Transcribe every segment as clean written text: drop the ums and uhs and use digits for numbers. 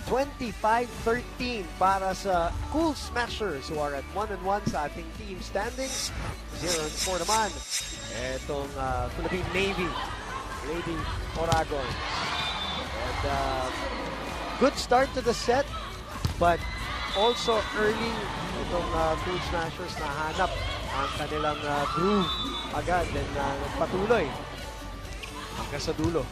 25-13 para sa Cool Smashers who are at 1-1 sa ating team standings. 0-4 naman itong Philippine Navy, Lady Oragon. And good start to the set, but also early itong Cool Smashers nahanap ang kanilang groove agad and nagpatuloy hanggang sa dulo.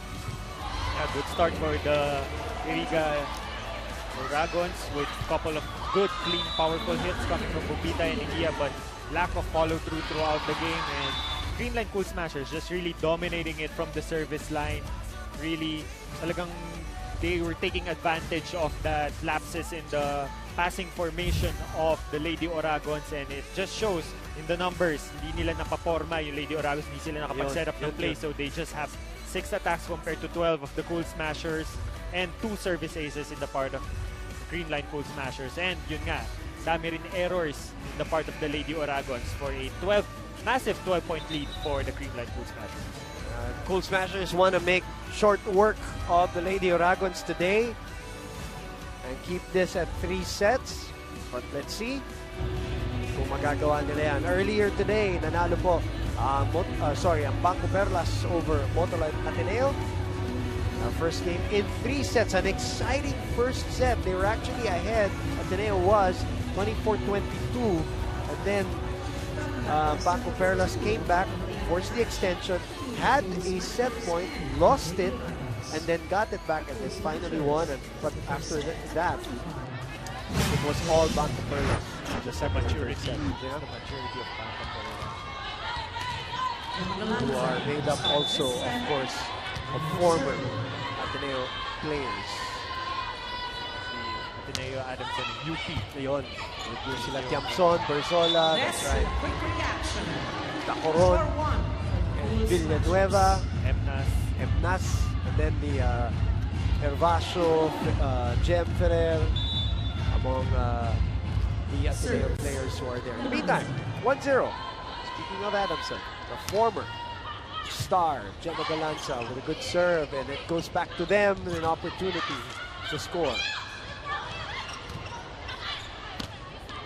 Yeah, good start for the Iriga-Dragons with a couple of good, clean, powerful hits coming from Bubita and India, but lack of follow-through throughout the game. And Creamline Cool Smashers just really dominating it from the service line. Really, talagang they were taking advantage of the lapses in the passing formation of the Lady Oragons, and it just shows in the numbers. Hindi nila napaporma yung Lady Oragons, hindi sila nakapag-set up ng play, so they just have 6 attacks compared to 12 of the Cool Smashers and 2 service aces in the part of Creamline Cool Smashers. And yun nga, dami rin errors in the part of the Lady Oragons for a massive 12-point lead for the Creamline Cool Smashers. Cool Smashers want to make short work of the Lady Oragons today and keep this at 3 sets. But let's see kung magagawa nila yan. Earlier today, nanalo po ang Bangko Perlas over Motolite Ateneo. First game in 3 sets. An exciting first set. They were actually ahead. Ateneo was 24-22. And then Bangko Perlas came back, forced the extension, had a set point, lost it, and then got it back and then finally won. But after that, it was all Bangko Perlas. Just a maturity. The maturity of Bangko Perlas, who are made up also, of course, of former Ateneo players. Si Ateneo, Adamson, UP. Ayun. Yung sila Tiamson, Berzola, that's right. Tacoron, Villanueva, Emnas, and then the Hervasio, Jem Ferrer, among the Ateneo players who are there. In the meantime, 1-0. Speaking of Adamson, the former star, Gemma Galanza, with a good serve, and it goes back to them with an opportunity to score.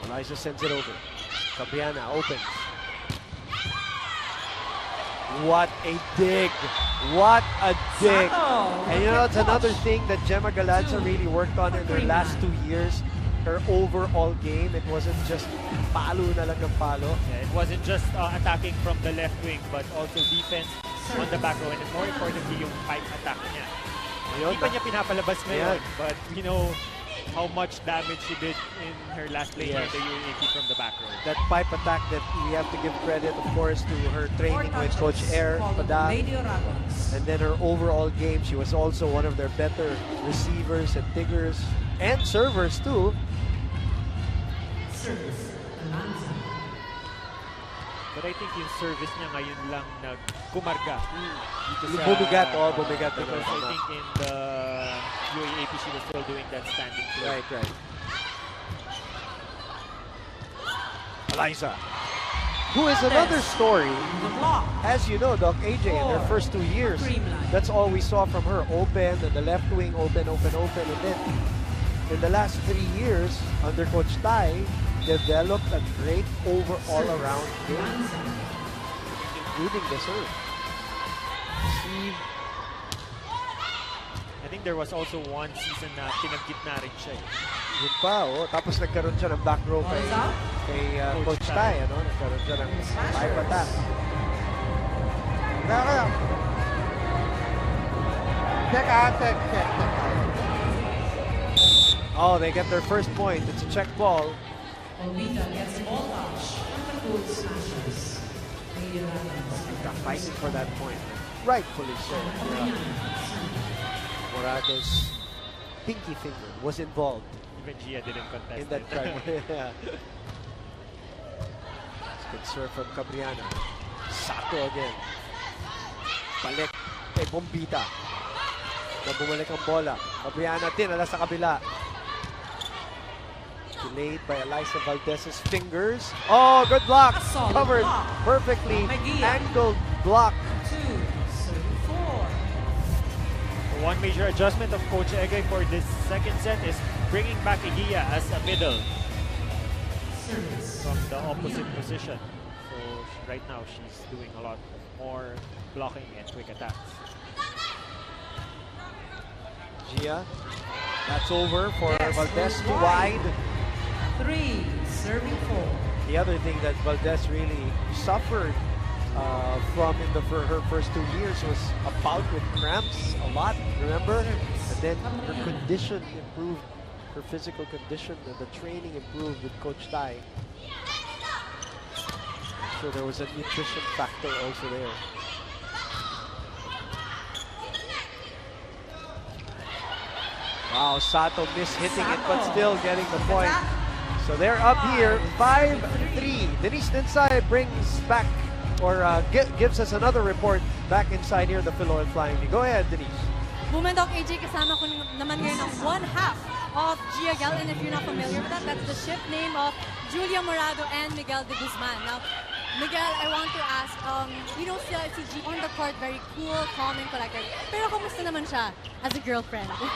Eliza sends it over. Cabriana opens. What a dig! What a dig! And you know, it's another thing that Gemma Galanza really worked on in her last 2 years. Her overall game, it wasn't just palo na lang ng palo. Yeah, it wasn't just attacking from the left wing, but also defense on the back row, and more importantly, yung pipe attack niya. Hindi pa niya pinapalabas ngayon, but you know how much damage she did in her last play in the UAAP from the back row. That pipe attack that we have to give credit, of course, to her training with Coach Air Pada. And then her overall game, she was also one of their better receivers and diggers and servers too. But I think yung service niya ngayon lang nagkumarga. Bumigat. Because I think in the UAAP she was still doing that standing play. Right. Eliza, who is another story. As you know, Doc, AJ, in their first 2 years, that's all we saw from her. Open, and the left wing, open. And then in the last 3 years, under Coach Tai, developed a great overall around game, including the serve. I think there was also one season na pinag-gitna rin siya. Yun pa, tapos nagkaroon siya ng back row kay Coach Tai, ano? Nagkaroon siya ng five attack. Oh, they get their first point. It's a check ball. Olvita gets ball touch from the Cool Smashers. Fighting for that point. Rightfully so. Morato's pinky finger was involved. Even Gia didn't contest in that it. crime. Yeah. Good serve from Cabriana. Sato again. Balik kay Bombita. Na bumalik ang bola. Cabriana din, ala sa kabila. Delayed by Eliza Valdez's fingers. Oh, good block. Covered perfectly. Angled block. one major adjustment of Coach Egay for this second set is bringing back Igia as a middle from the opposite position. So right now she's doing a lot more blocking and quick attacks. Gia, that's over for Valdez too wide. 3, serving 4. The other thing that Valdez really suffered for her first 2 years was a bout with cramps a lot, remember? And then her condition improved, her physical condition, and the training improved with Coach Tai. So there was a nutrition factor also there. Wow, Sato mishitting it, but still getting the point. So they're up here, 5-3. Denise Ninsay brings back, or gives us another report back inside here, the Philoil Flying Knee. Go ahead, Denise. Bumendok AJ, kasama ko naman ngayon ang one half of Gia Gal, and if you're not familiar with that, that's the ship name of Julia Morado and Miguel de Guzman. Now, Miguel, I want to ask, you know si G on the court, very cool, calm, and collected. Pero kamusta naman siya as a girlfriend? Well,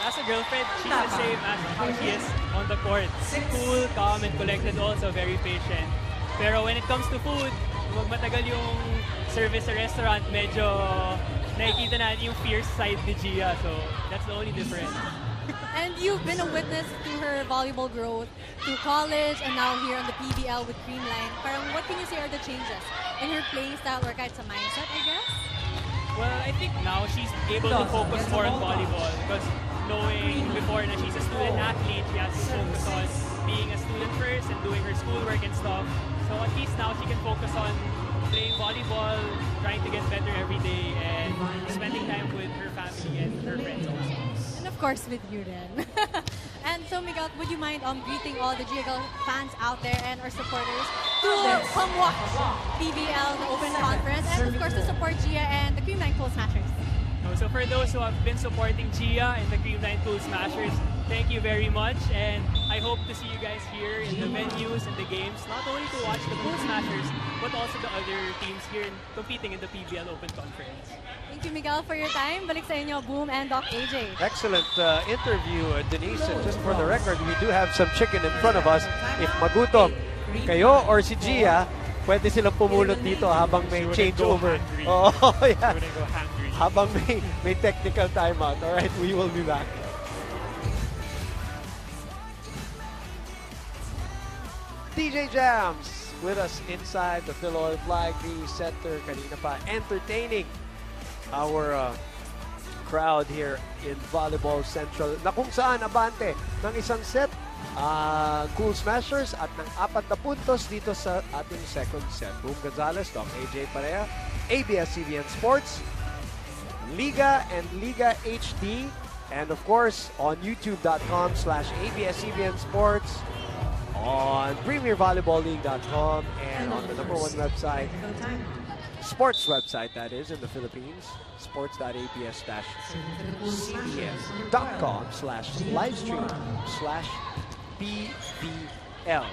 as a girlfriend, she's the same as how she is on the court. Cool, calm, and collected, also very patient. Pero when it comes to food, huwag matagal yung service sa restaurant, medyo nakikita natin yung fierce side ni Gia. So that's the only difference. And you've been a witness to her volleyball growth through college and now here on the PVL with Creamline. Parang what can you say are the changes in her playing style or kahit sa mindset, I guess? Well, I think now she's able to focus more on volleyball because knowing before na she's a student athlete, she has to focus on being a student first and doing her schoolwork and stuff. So at least now she can focus on playing volleyball, trying to get better every day, and spending time with her family and her friends also. And of course with you then. And so Miguel, would you mind greeting all the GL fans out there and our supporters to come watch PVL, the Open Conference, and of course to support Gia and the Creamline Cool Smashers? So for those who have been supporting Gia and the Creamline Cool Smashers, thank you very much, and I hope to see you guys here in the venues and the games, not only to watch the Cool Smashers, but also the other teams here competing in the PVL Open Conference. Thank you, Miguel, for your time. Balik sa inyo, Boom and Doc AJ. Excellent interview, Denise. And just for the record, we do have some chicken in front of us. If magutom kayo or si Gia, pwede silang pumulot dito habang may changeover. Oh, yeah. Habang may technical timeout. All right, we will be back. DJ Jams with us inside the Philoil Flag Center. Kanina pa entertaining our crowd here in Volleyball Central na kung saan abante ng isang set Cool Smashers at ng 4 na puntos dito sa ating second set. Boom Gonzalez, Doc AJ Parea, ABS-CBN Sports, Liga and Liga HD, and of course on youtube.com/ABS-CBN Sports, on PremierVolleyballLeague.com, and on the #1 website, sports website that is in the Philippines, sports.abs-cbn.com/livestream/PVL.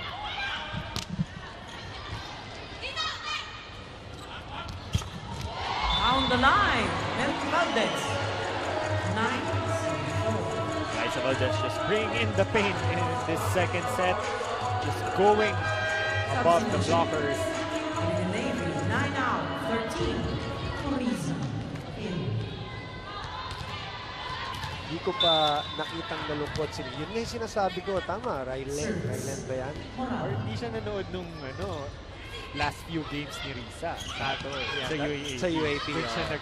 On the line, Melky Valdez. 9-4. Liza Valdez just bringing in the paint in this second set, just going above the blockers. Iriga-Navy, 9 out, 13. Tourism in. Hindi ko pa nakitang nalungkot sila. Yun nga yung sinasabi ko, tama, Rylen ba yan? Or hindi siya nanood nung last few games ni Risa Sato sa UAAP. Sa UAAP. Doon siya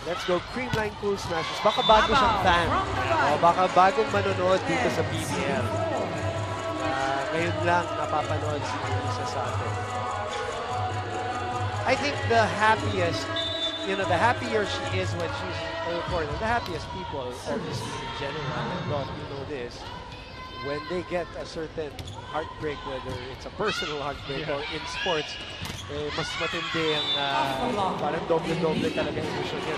Let's go, Creamline Cool Smashers. Baka bago siyang fan. Baka bagong manonood dito sa PVL. Ngayon lang napapanood si Risa Sato. I think the happiest, the happier she is when she's on the court, the happiest people, obviously in general, and Doc, you know this, when they get a certain heartbreak, whether it's a personal heartbreak or in sports, mas matindi ang parang doble-doble talaga yung emotion yan.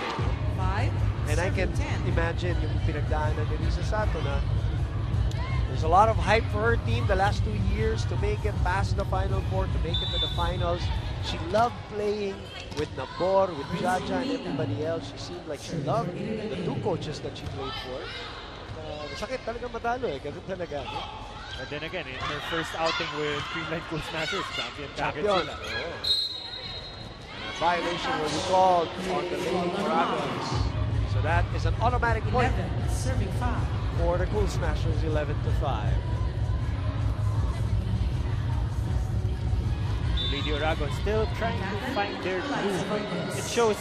5. And I can imagine yung pinagdaanan ni Risa Sato na there's a lot of hype for her team the last 2 years to make it past the Final Four, to make it to the finals. she loved playing with Nabor, with Jaja, and everybody else. She seemed like she loved the two coaches that she played for. Sakit talaga matalo eh. Ganun talaga. No? But then again, in her first outing with Creamline Cool Smashers, champion. Champion. Sila. A violation will be called on the Lady Moragons. So that is an automatic point Serving 5. for the Cool Smashers, 11-5. Lady Oragon still trying to find their groove. It shows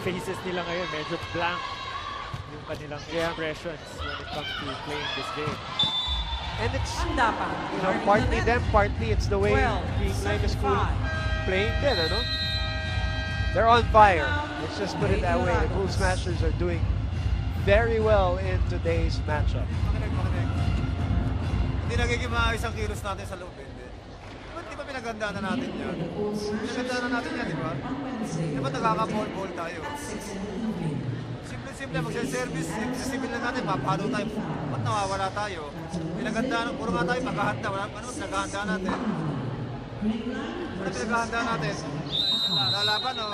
faces nila ngayon medyo blank yung kanilang expressions when it comes to playing this game. And it's, Andapa. you know, partly them, partly it's the way Creamline is playing din, ano? They're on fire. Let's just put it that way. The Cool Smashers are doing very well in today's matchup. Hindi nagiging maayos ang kilos natin sa loob, hindi. Di ba pinagandaan na natin yan? Pinagandaan na natin yan, di ba? Di ba nagkaka-ball-ball tayo? Simple-simple, magsa-service, simple lang natin, papalo tayo. Ba't nawawala tayo? Pinagandaan, puro nga tayo maghahanda. Ano pinaghahandaan natin? Ano pinaghahandaan natin? Lalaban o...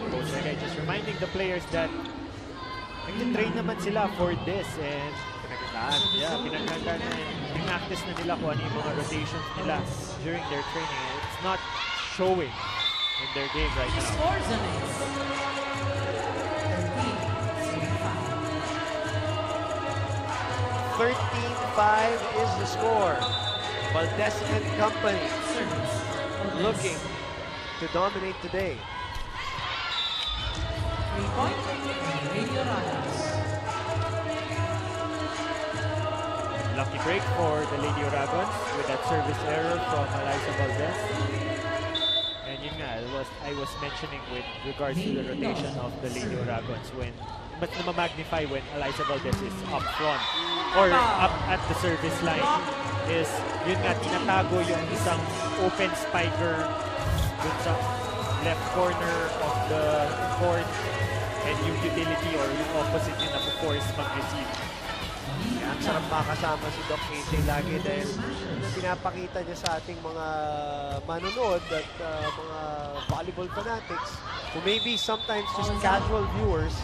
Coach Egay just reminding the players that nag-train naman sila for this and pinaghandaan na pinaktis na nila kung ano yung mga rotations nila during their training. It's not showing in their game right now. Scores on it. 13-5 is the score. Valdez and company looking to dominate today. 3-point. Radio Rogers. Lucky break for the Lady Oragons with that service error from Eliza Valdez. And yun nga, I was mentioning with regards to the rotation of the Lady Oragons when but na-magnify when Eliza Valdez is up front or up at the service line is yun nga, tinatago yung isang open spiker dun sa left corner of the court and yung utility or yung opposite yun na force mag-receive. Ang sarap makasama si Doc AJ lagi dahil pinapakita niya sa ating mga manonood at mga volleyball fanatics who maybe sometimes just casual viewers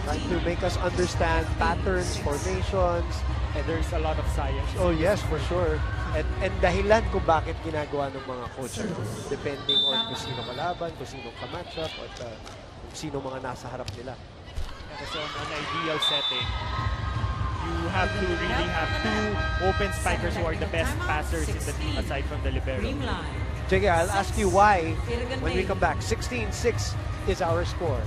trying to make us understand patterns, formations, And there's a lot of science. oh yes, for sure. And dahilan kung bakit ginagawa ng mga coaches depending on kung sino kalaban, kung sino ka-matchup, at kung sino mga nasa harap nila. Kasi on an ideal setting, you have to really have two open spikers who are the best passers in the team aside from the libero. Creamline. Jiggy, I'll ask you why when we come back. 16-6 is our score.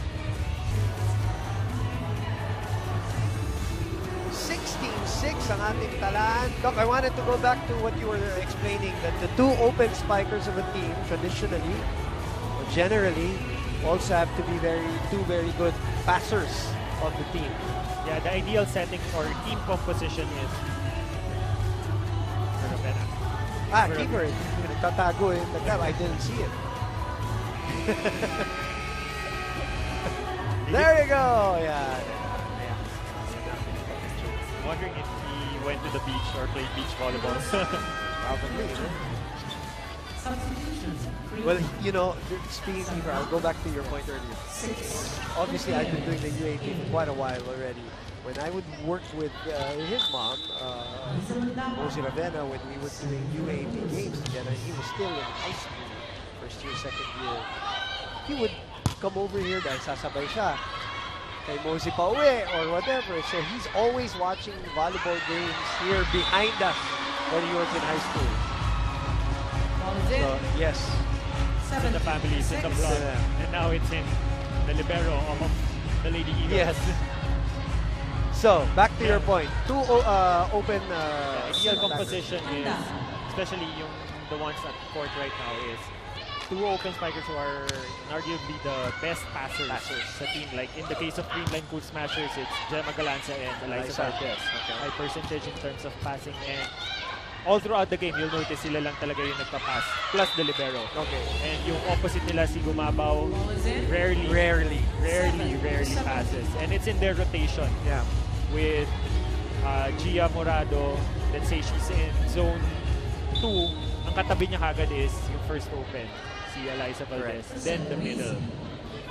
16-6 ang ating talaan. Doc, I wanted to go back to what you were explaining, that the two open spikers of a team traditionally or generally also have to be two very good passers of the team. Yeah, the ideal setting or team composition is Keeper. Nagtatago eh. I didn't see it. There you go. Yeah. Wondering if he went to the beach or played beach volleyball. Probably. Substitutions. Well, you know, speaking of, I'll go back to your point earlier. Obviously, I've been doing the UAP for quite a while already. When I would work with his mom, Rosie Ravenna, when we were doing UAP games together, he was still in high school, first year, second year. He would come over here dahil sasabay siya kay Mosey pa uwi or whatever. So he's always watching volleyball games here behind us when he was in high school. So, yes. It's in the family, it's in the blood. And now it's in the libero of the Lady Eagles. Yes. So, back to your point. Two open... ideal composition is, especially the ones at court right now, is two open spikers who are arguably the best passers sa team. Like in the case of Creamline Cool Smashers, it's Gemma Galanza and Eliza Valdez. High percentage in terms of passing. And all throughout the game, you'll notice sila lang talaga yung nagpa-pass, plus the libero. Okay. And yung opposite nila, si Gumabaw, rarely passes. And it's in their rotation. Yeah. With Gia Morado, let's say she's in zone 2, ang katabi niya kagad is yung first open, si Eliza Valdez. Then the middle.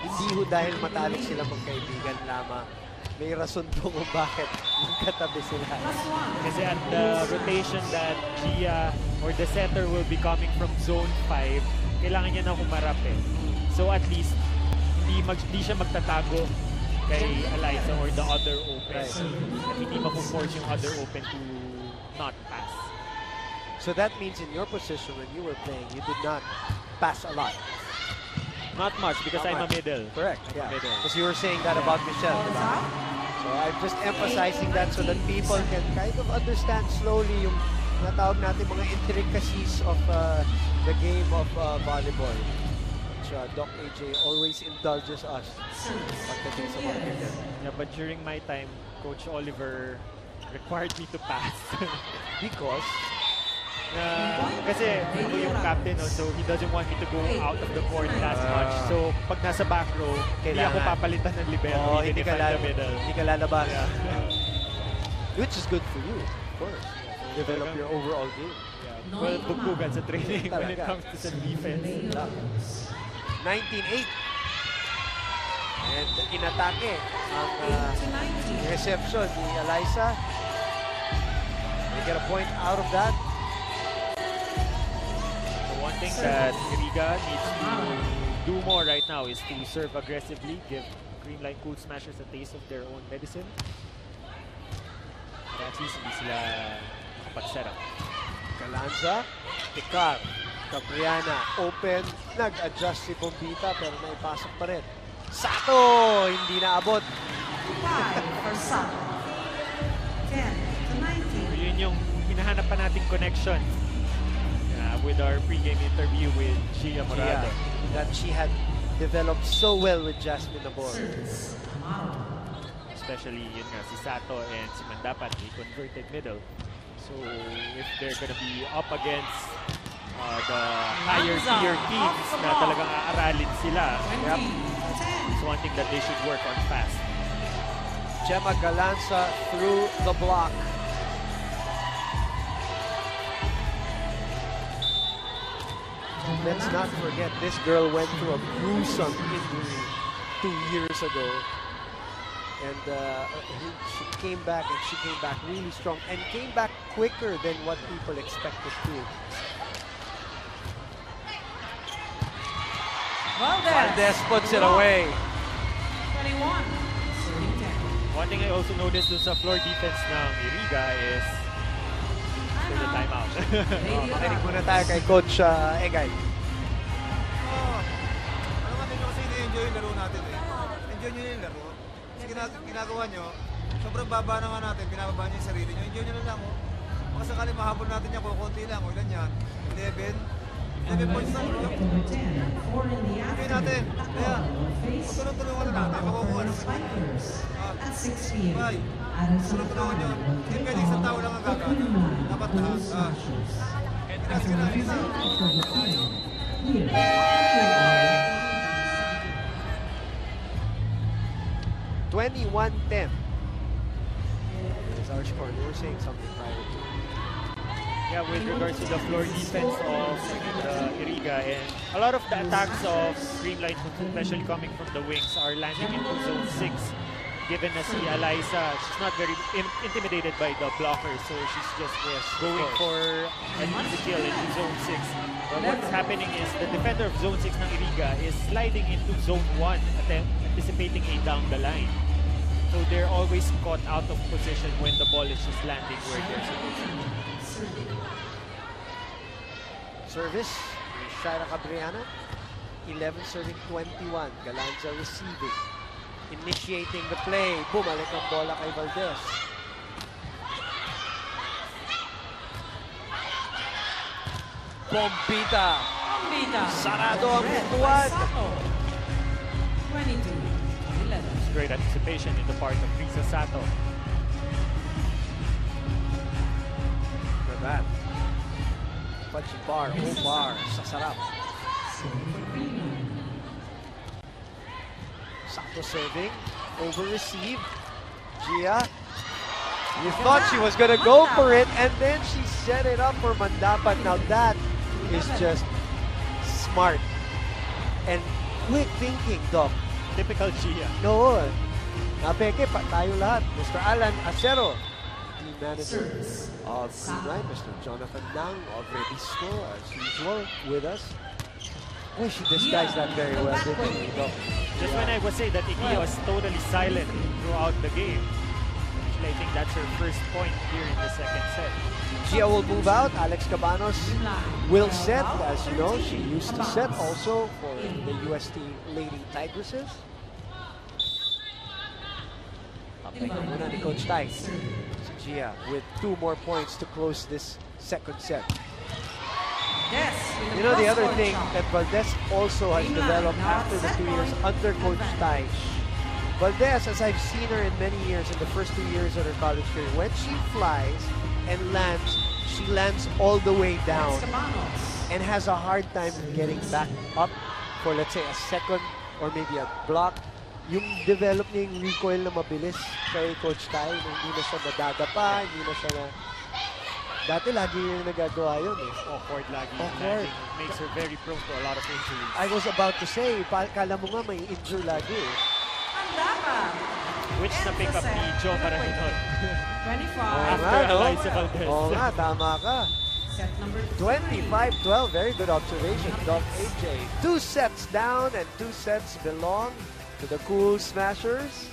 Hindi ho dahil matalik sila magkaibigan lamang. May rason po kung bakit magkatabi sila. Kasi at the rotation that Gia or the setter will be coming from zone 5, kailangan niya na humarap eh. So at least, hindi siya magtatago kay Eliza or the other open. At hindi mapuforce yung other open to not pass. So that means in your position when you were playing, you did not pass a lot. Not much because Not I'm much. a middle. Correct. Yeah. Middle. Because you were saying that about Michelle. Diba? So I'm just emphasizing that so that people can kind of understand slowly yung natawag natin mga intricacies of the game of volleyball. Which Doc AJ always indulges us pagdating sa mga ganyan. Yeah, but during my time, Coach Oliver required me to pass. Because kasi ako yung captain, no? So he doesn't want me to go out of the court that much. So pag nasa back row, hindi ako papalitan ng libero, hindi even if I'm the middle. Hindi ka lalabas. Which is good for you, of course. Develop your overall game. Yeah. Well, bugbugan sa training when it comes to some defense. 19-8. And inatake ang reception ni Eliza. They get a point out of that. One thing that Iriga needs to do more right now is to serve aggressively, give Creamline Cool Smashers a taste of their own medicine. And at least hindi sila makapag-set up. Galanza, Tikar, Cabriana, open, nag-adjust si Bombita pero naipasok pa rin. Sato, hindi naabot. 5 for Sato. 10 to 19. So yun yung hinahanap pa nating connection with our pre-game interview with Gia Morado. That she had developed so well with Jasmine Nabor. Especially yun nga, si Sato and si Mandapat, a converted middle. So if they're gonna be up against the higher tier teams na talagang aaralin sila, it's one thing that they should work on fast. Gemma Galanza through the block. Let's not forget, this girl went through a gruesome injury 2 years ago. And she came back, and she came back really strong, and came back quicker than what people expected to. Valdez puts it away. 21. Serving 10. One thing I also noticed dun sa floor defense ng Iriga is the timeout. Makinig muna tayo kay Coach Egay. Ano nga din kasi na-enjoy yung laro natin eh. Enjoy nyo yung laro. Kasi ginagawa nyo, sobrang baba naman natin, binababa nyo yung sarili nyo. Enjoy nyo na lang oh. Baka sakali mahabol natin yan, kukunti lang. O ilan yan? 11 points lang. Enjoy natin. Kaya, tulong-tulungan na natin. Makukuha ng At 6 p.m. Bye. Tulong-tulungan nyo. Hindi pwede isang tao lang ang gagawin. Dapat lahat. Sige na. 21-10 is our score. They were saying something private. Yeah, with regards to the floor defense of Iriga, and a lot of the attacks of Creamline, especially coming from the wings, are landing into zone 6. Given na si Eliza, she's not very intimidated by the blocker, so she's just going for an easy kill into zone 6. But what's happening is the defender of zone 6 ng Iriga is sliding into zone 1, anticipating a down the line. So they're always caught out of position when the ball is just landing where they're supposed to be. Service, Shaira Cabriana. 11 serving 21. Galanza receiving. Initiating the play. Bumalik ang bola kay Valdez. Bombita. Sarado ang pintuan. 22-11. Great anticipation in the part of Risa Sato. For that. fudgy bar. Oh, bar. Sasarap. Sato serving. Over receive. Gia. You thought she was gonna go for it, and then she set it up for Mandapan. Now that is just smart and quick thinking, Doc. Typical Gia. No, napeke pa tayo lahat. Mr. Alan Acero, team manager of Creamline, Mr. Jonathan Nang of Revisco, as usual, with us. Boy, she disguised that very well, didn't she, Doc? Just when I would say that Ikia was totally silent throughout the game. Actually, I think that's her first point here in the second set. Gia will move out. Alex Cabanos will set. As you know, she used to set also for the UST Lady Tigresses. Papay muna ni Coach Tai. Si Gia with 2 more points to close this second set. Yes. You know, the other thing that Valdez also has developed after the 2 years under Coach Tai. Valdez, as I've seen her in many years, in the first 2 years of her college career, when she flies and lands, she lands all the way down and has a hard time getting back up for, let's say, a second or maybe a block. Yung develop niya yung recoil na mabilis kay Coach Tai, hindi na siya nadadapa, hindi na siya na... Dati lagi yung nagagawa yun eh. Awkward lagi. Awkward. Landing makes her very prone to a lot of injuries. I was about to say, kala mo nga may injure lagi eh. Which na pick up ni Joe Marahinon 25. after Eliza Valdez. Oo nga, tama ka. Set number 25-12, very good observation, Doc AJ. 2 sets down and 2 sets belong to the Cool Smashers.